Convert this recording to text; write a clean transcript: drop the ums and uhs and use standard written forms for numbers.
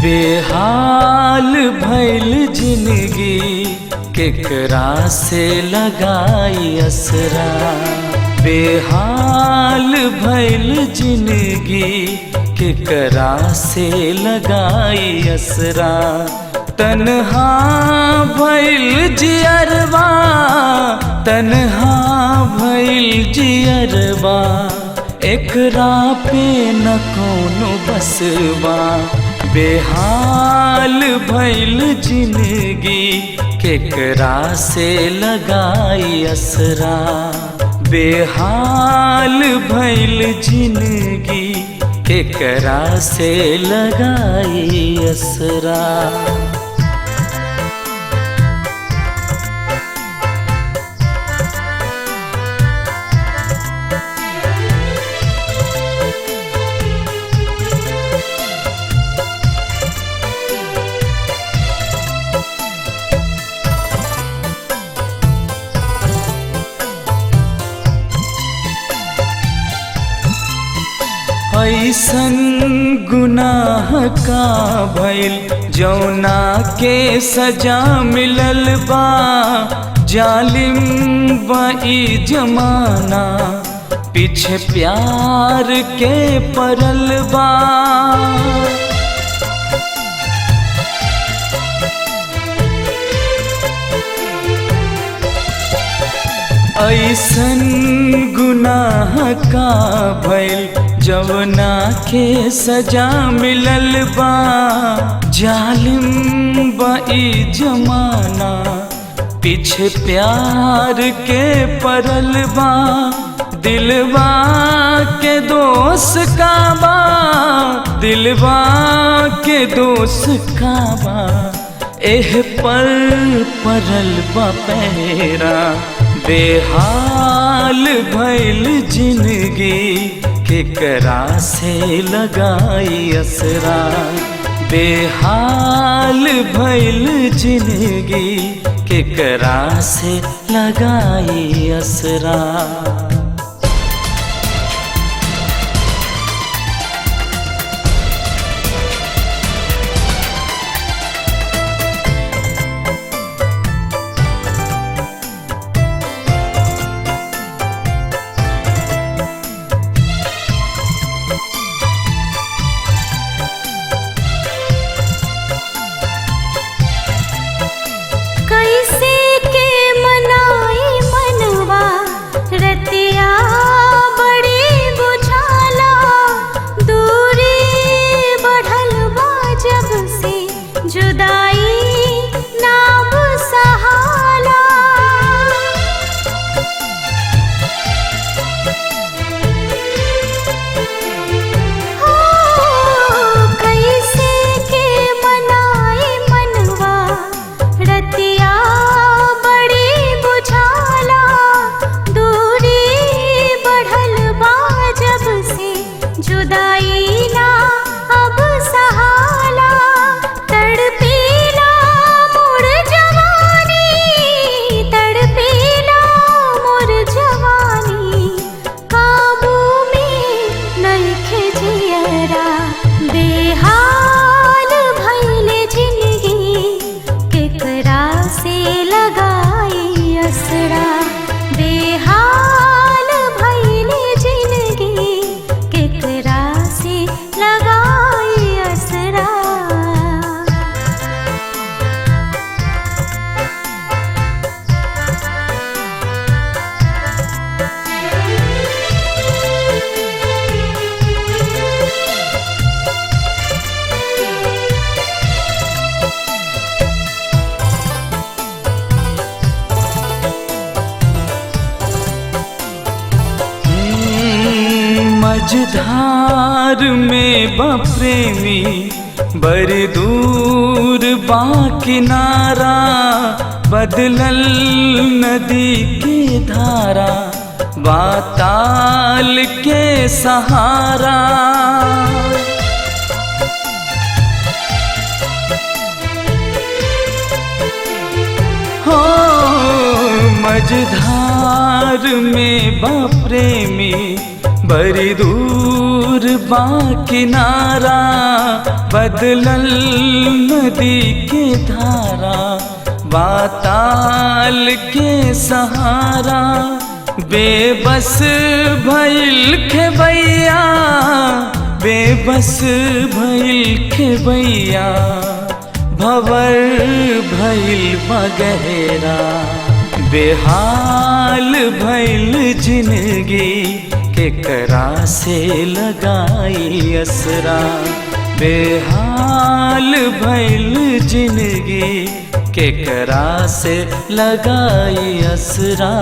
बेहाल भइल जिंदगी केकरा से लगाई असरा। बेहाल भइल जिंदगी केकरा से लगाई असरा। तन्हा भइल जियरबा, तन्हा भइल जियरबा, एकरा पे न कौनो बसबा। बेहाल भइल जिंदगी केकरा से लगाई असरा। बेहाल भइल जिंदगी केकरा से लगाई असरा। ऐसन गुनाह का भइल जौना के सजा मिलल बा। जालिम बा ई जमाना, पीछे प्यार के पड़ल बा। ऐसन गुनाह का भइल जवना के सजा मिलल बा। जालिम बा ई जमाना, पीछे प्यार के पड़ल बा। दिलवा के दोस्त का बा, दिलवा के दोस्त का बा, एह पर पड़ल बा पहरा। बेहाल भइल जिंदगी केकरा से लगाई असरा। बेहाल भइल जिंदगी केकरा से लगाई असरा। मझधार में बा प्रेमी, बड़ी दूर बा किनारा। बदलल नदी की धारा, बाताल के सहारा। हो मझधार में बा प्रेमी, बड़ी दूर बा किनारा, बदलल नदी के धारा, बाताल के सहारा, बेबस भइल खेबैया, बेबस भइल खेबैया, भंवर भइल बगहरा, बेहाल भइल जिंदगी, केकरा से लगाई असरा, बेहाल भइल जिंदगी, केकरा से लगाई असरा।